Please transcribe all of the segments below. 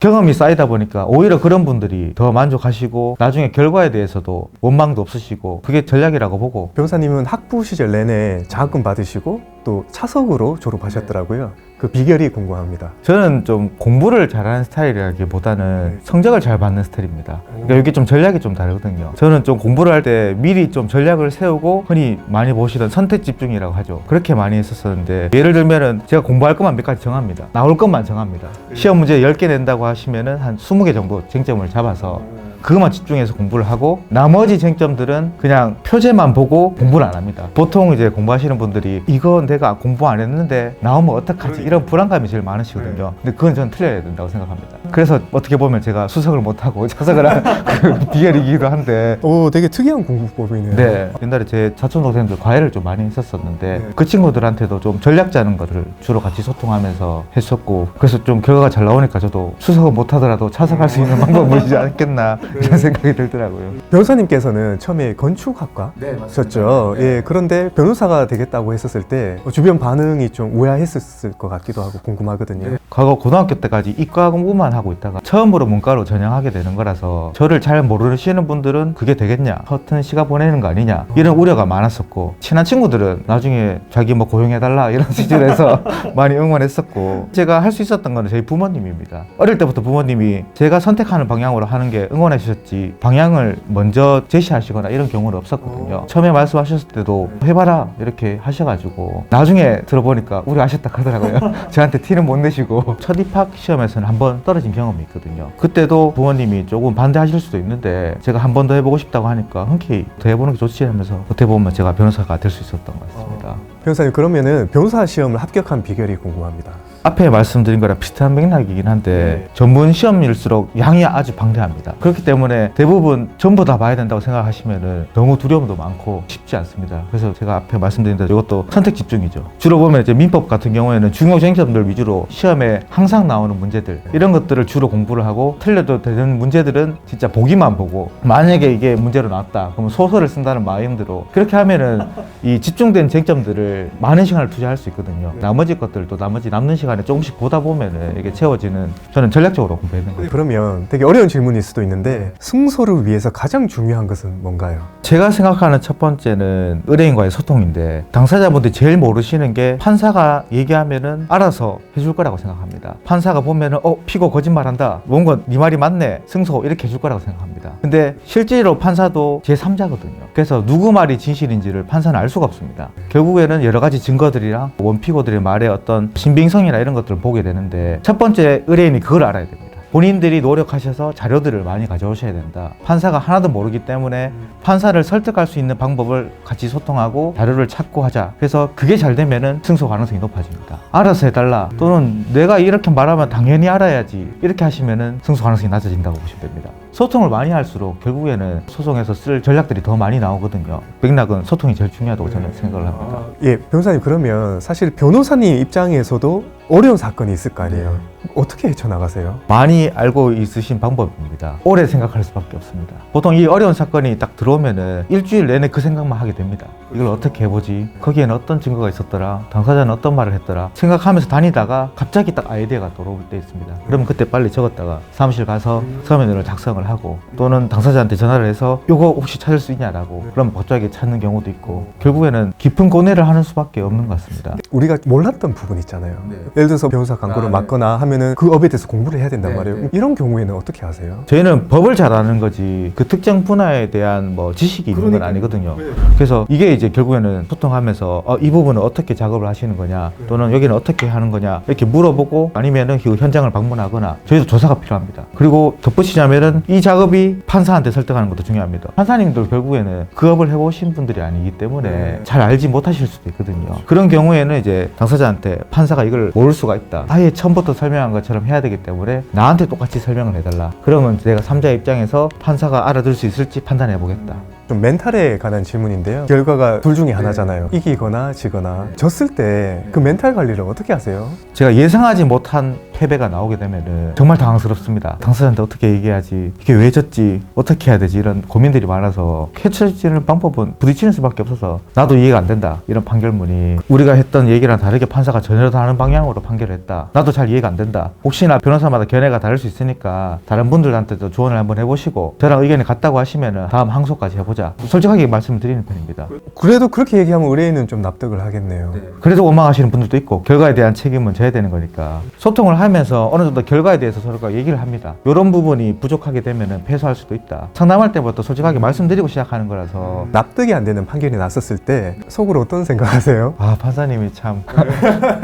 경험이 쌓이다 보니까 오히려 그런 분들이 더 만족하시고 나중에 결과에 대해서도 원망도 없으시고 그게 전략이라고 보고. 변호사님은 학부 시절 내내 장학금 받으시고 또 차석으로 졸업하셨더라고요. 그 비결이 궁금합니다. 저는 좀 공부를 잘하는 스타일이라기보다는 성적을 잘 받는 스타일입니다. 그러니까 여기 좀 전략이 좀 다르거든요. 저는 좀 공부를 할 때 미리 좀 전략을 세우고 흔히 많이 보시던 선택 집중이라고 하죠. 그렇게 많이 했었었는데 예를 들면은 제가 공부할 것만 몇 가지 정합니다. 나올 것만 정합니다. 시험 문제 10개 낸다고 하시면은 한 20개 정도 쟁점을 잡아서 그것만 집중해서 공부를 하고 나머지 쟁점들은 그냥 표제만 보고 공부를 안 합니다. 보통 이제 공부하시는 분들이 이거 내가 공부 안 했는데 나오면 어떡하지 이런 불안감이 제일 많으시거든요. 근데 그건 저는 틀려야 된다고 생각합니다. 그래서 어떻게 보면 제가 수석을 못하고 자석을 한 그 비결이기도 한데. 오, 되게 특이한 공부법이네요. 네, 옛날에 제 사촌 동생들 과외를 좀 많이 했었었는데 그 친구들한테도 좀 전략 짜는 것을 주로 같이 소통하면서 했었고, 그래서 좀 결과가 잘 나오니까 저도 수석을 못하더라도 차석할 수 있는 방법이 있지 않겠나 이런 생각이 들더라고요. 변호사님께서는 처음에 건축학과 셨죠. 예, 그런데 변호사가 되겠다고 했었을 때 주변 반응이 좀 우아했었을 것 같기도 하고 궁금하거든요. 과거 고등학교 때까지 이과 공부만 하고 있다가 처음으로 문과로 전향하게 되는 거라서 저를 잘 모르시는 분들은 그게 되겠냐, 허튼 시간 보내는 거 아니냐 이런 우려가 많았었고, 친한 친구들은 나중에 자기 뭐 고용해달라 이런 수준에서 많이 응원했었고, 제가 할 수 있었던 거는 저희 부모님입니다. 어릴 때부터 부모님이 제가 선택하는 방향으로 하는 게 응원해 주셨지 방향을 먼저 제시하시거나 이런 경우는 없었거든요. 처음에 말씀하셨을 때도 해봐라 이렇게 하셔가지고 나중에 들어보니까 우려하셨다 하더라고요. 저한테 티는 못 내시고. 첫 입학 시험에서는 한 번 떨어진 경험이 있거든요. 그때도 부모님이 조금 반대하실 수도 있는데 제가 한 번 더 해보고 싶다고 하니까 흔쾌히 더 해보는 게 좋지 하면서 어떻게 보면 제가 변호사가 될 수 있었던 것 같습니다. 변호사님, 그러면은 변호사 시험을 합격한 비결이 궁금합니다. 앞에 말씀드린 거랑 비슷한 맥락이긴 한데 전문 시험일수록 양이 아주 방대합니다. 그렇기 때문에 대부분 전부 다 봐야 된다고 생각하시면 너무 두려움도 많고 쉽지 않습니다. 그래서 제가 앞에 말씀드린 대로 이것도 선택 집중이죠. 주로 보면 이제 민법 같은 경우에는 중요 쟁점들 위주로 시험에 항상 나오는 문제들 이런 것들을 주로 공부를 하고, 틀려도 되는 문제들은 진짜 보기만 보고 만약에 이게 문제로 나왔다 그러면 소설을 쓴다는 마인드로 그렇게 하면은 이 집중된 쟁점들을 많은 시간을 투자할 수 있거든요. 나머지 것들도 나머지 남는 시간에 조금씩 보다 보면은 이게 채워지는, 저는 전략적으로 공부했는 거예요. 그러면 되게 어려운 질문일 수도 있는데 승소를 위해서 가장 중요한 것은 뭔가요? 제가 생각하는 첫 번째는 의뢰인과의 소통인데, 당사자분들이 제일 모르시는 게 판사가 얘기하면은 알아서 해줄 거라고 생각합니다. 판사가 보면은 피고 거짓말한다, 뭔가 네 말이 맞네, 승소 이렇게 해줄 거라고 생각합니다. 근데 실제로 판사도 제3자거든요. 그래서 누구 말이 진실인지를 판사는 알 수가 없습니다. 결국에는 여러 가지 증거들이랑 원피고들의 말의 어떤 신빙성이나 이런 것들을 보게 되는데, 첫 번째 의뢰인이 그걸 알아야 됩니다. 본인들이 노력하셔서 자료들을 많이 가져오셔야 된다. 판사가 하나도 모르기 때문에 판사를 설득할 수 있는 방법을 같이 소통하고 자료를 찾고 하자. 그래서 그게 잘 되면은 승소 가능성이 높아집니다. 알아서 해달라, 또는 내가 이렇게 말하면 당연히 알아야지, 이렇게 하시면은 승소 가능성이 낮아진다고 보시면 됩니다. 소통을 많이 할수록 결국에는 소송에서 쓸 전략들이 더 많이 나오거든요. 맥락은 소통이 제일 중요하다고 저는 생각을 합니다. 예, 변호사님, 그러면 사실 변호사님 입장에서도 어려운 사건이 있을 거 아니에요? 어떻게 헤쳐나가세요? 많이 알고 있으신 방법입니다. 오래 생각할 수밖에 없습니다. 보통 이 어려운 사건이 딱 들어오면은 일주일 내내 그 생각만 하게 됩니다. 이걸 어떻게 해보지? 거기에는 어떤 증거가 있었더라? 당사자는 어떤 말을 했더라? 생각하면서 다니다가 갑자기 딱 아이디어가 들어올 때 있습니다. 그러면 그때 빨리 적었다가 사무실 가서 서면으로 작성을 하고, 또는 당사자한테 전화를 해서 이거 혹시 찾을 수 있냐라고, 그럼 갑자기 찾는 경우도 있고, 결국에는 깊은 고뇌를 하는 수밖에 없는 것 같습니다. 우리가 몰랐던 부분 있잖아요. 예를 들어서 변호사 광고를 맡거나 하면은 그 업에 대해서 공부를 해야 된단 말이에요. 이런 경우에는 어떻게 하세요? 저희는 법을 잘 아는 거지 그 특정 분야에 대한 뭐 지식이 있는 건 아니거든요. 그래서 이게 이제 결국에는 소통하면서 이 부분은 어떻게 작업을 하시는 거냐, 또는 여기는 어떻게 하는 거냐 이렇게 물어보고, 아니면은 그 현장을 방문하거나, 저희도 조사가 필요합니다. 그리고 덧붙이자면은 이 작업이 판사한테 설득하는 것도 중요합니다. 판사님도 결국에는 그 업을 해보신 분들이 아니기 때문에 잘 알지 못하실 수도 있거든요. 그런 경우에는 이제 당사자한테 판사가 이걸 모를 수가 있다, 아예 처음부터 설명한 것처럼 해야 되기 때문에 나한테 똑같이 설명을 해달라. 그러면 내가 3자 입장에서 판사가 알아들 수 있을지 판단해 보겠다. 좀 멘탈에 관한 질문인데요. 결과가 둘 중에 하나잖아요. 이기거나 지거나. 졌을 때 그 멘탈 관리를 어떻게 하세요? 제가 예상하지 못한 패배가 나오게 되면은 정말 당황스럽습니다. 당사자한테 어떻게 얘기하지? 이게 왜 졌지? 어떻게 해야 되지? 이런 고민들이 많아서 캐치하는 방법은 부딪히는 수밖에 없어서 나도 이해가 안 된다. 이런 판결문이 우리가 했던 얘기랑 다르게 판사가 전혀 다른 방향으로 판결을 했다. 나도 잘 이해가 안 된다. 혹시나 변호사마다 견해가 다를 수 있으니까 다른 분들한테도 조언을 한번 해보시고 저랑 의견이 같다고 하시면은 다음 항소까지 해보자. 솔직하게 말씀을 드리는 편입니다. 그래도 그렇게 얘기하면 의뢰인은 좀 납득을 하겠네요. 그래도 원망하시는 분들도 있고 결과에 대한 책임은 져야 되는 거니까 소통을 하면서 어느 정도 결과에 대해서 서로가 얘기를 합니다. 이런 부분이 부족하게 되면은 패소할 수도 있다. 상담할 때부터 솔직하게 말씀드리고 시작하는 거라서 납득이 안 되는 판결이 났었을 때 속으로 어떤 생각하세요? 아 판사님이 참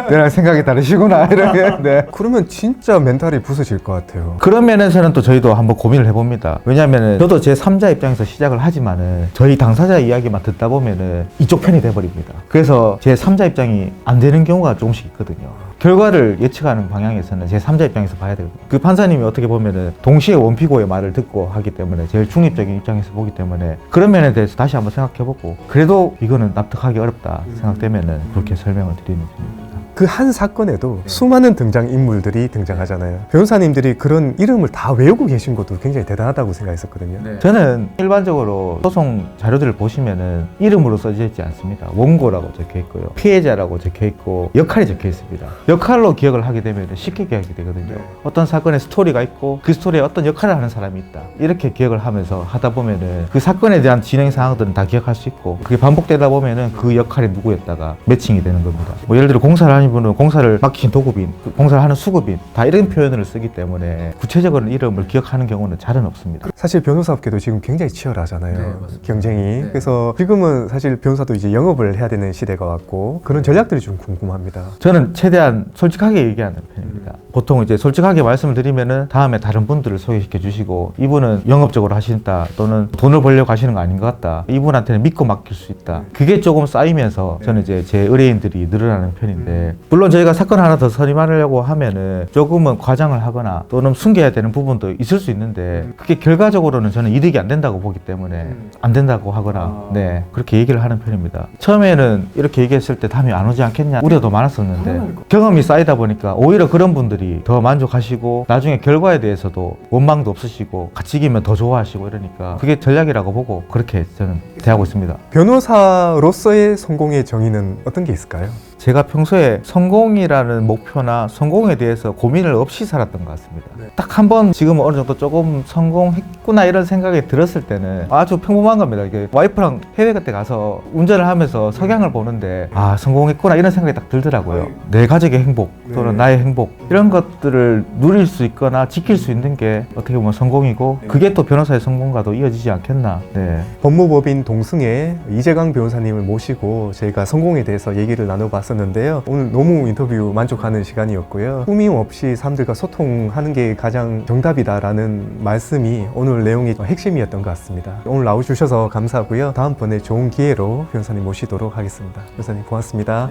내랑 생각이 다르시구나 이렇게. 네. 그러면 진짜 멘탈이 부서질 것 같아요. 그런 면에서는 또 저희도 한번 고민을 해봅니다. 왜냐하면 저도 제 3자 입장에서 시작을 하지만은 저희 당사자 이야기만 듣다 보면은 이쪽 편이 돼버립니다. 그래서 제 3자 입장이 안 되는 경우가 조금씩 있거든요. 결과를 예측하는 방향에서는 제 3자 입장에서 봐야 되거든요. 그 판사님이 어떻게 보면은 동시에 원피고의 말을 듣고 하기 때문에 제일 중립적인 입장에서 보기 때문에 그런 면에 대해서 다시 한번 생각해보고 그래도 이거는 납득하기 어렵다 생각되면은 그렇게 설명을 드리는 편입니다. 그 한 사건에도 수많은 등장인물들이 등장하잖아요. 변호사님들이 그런 이름을 다 외우고 계신 것도 굉장히 대단하다고 생각했었거든요. 저는 일반적으로 소송 자료들을 보시면은 이름으로 써져 있지 않습니다. 원고라고 적혀 있고요. 피해자라고 적혀 있고 역할이 적혀 있습니다. 역할로 기억을 하게 되면 쉽게 기억이 되거든요. 어떤 사건에 스토리가 있고 그 스토리에 어떤 역할을 하는 사람이 있다. 이렇게 기억을 하면서 하다 보면은 그 사건에 대한 진행 상황들은 다 기억할 수 있고 그게 반복되다 보면은 그 역할이 누구였다가 매칭이 되는 겁니다. 뭐 예를 들어 공사를 하는 분은 공사를 맡기신 도급인, 공사를 하는 수급인 다 이런 표현을 쓰기 때문에 구체적으로 이름을 기억하는 경우는 잘은 없습니다. 사실 변호사업계도 지금 굉장히 치열하잖아요. 네, 맞습니다. 경쟁이. 그래서 지금은 사실 변호사도 이제 영업을 해야 되는 시대가 왔고 그런 전략들이 좀 궁금합니다. 저는 최대한 솔직하게 얘기하는 편입니다. 보통 이제 솔직하게 말씀을 드리면은 다음에 다른 분들을 소개시켜 주시고 이분은 영업적으로 하신다 또는 돈을 벌려고 하시는 거 아닌 것 같다. 이분한테는 믿고 맡길 수 있다. 그게 조금 쌓이면서 저는 이제 제 의뢰인들이 늘어나는 편인데 물론 저희가 사건 하나 더 선임하려고 하면은 조금은 과장을 하거나 또는 숨겨야 되는 부분도 있을 수 있는데 그게 결과적으로는 저는 이득이 안 된다고 보기 때문에 안 된다고 하거나 네 그렇게 얘기를 하는 편입니다. 처음에는 이렇게 얘기했을 때 다음에 안 오지 않겠냐 우려도 많았었는데 경험이 쌓이다 보니까 오히려 그런 분들이 더 만족하시고 나중에 결과에 대해서도 원망도 없으시고 같이 이기면 더 좋아하시고 이러니까 그게 전략이라고 보고 그렇게 저는 대하고 있습니다. 변호사로서의 성공의 정의는 어떤 게 있을까요? 제가 평소에 성공이라는 목표나 성공에 대해서 고민을 없이 살았던 것 같습니다. 딱 한 번 지금 어느 정도 조금 성공했구나 이런 생각이 들었을 때는 아주 평범한 겁니다. 이게 와이프랑 해외 그때 가서 운전을 하면서 석양을 보는데 아 성공했구나 이런 생각이 딱 들더라고요. 내 가족의 행복 또는 나의 행복 이런 것들을 누릴 수 있거나 지킬 수 있는 게 어떻게 보면 성공이고 그게 또 변호사의 성공과도 이어지지 않겠나. 네. 법무법인 동승의 이재강 변호사님을 모시고 저희가 성공에 대해서 얘기를 나눠봤었는데요. 오늘 너무 인터뷰 만족하는 시간이었고요. 꾸밈 없이 사람들과 소통하는 게 가장 정답이다라는 말씀이 오늘 내용의 핵심이었던 것 같습니다. 오늘 나와주셔서 감사하고요. 다음번에 좋은 기회로 변호사님 모시도록 하겠습니다. 변호사님 고맙습니다.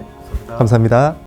감사합니다.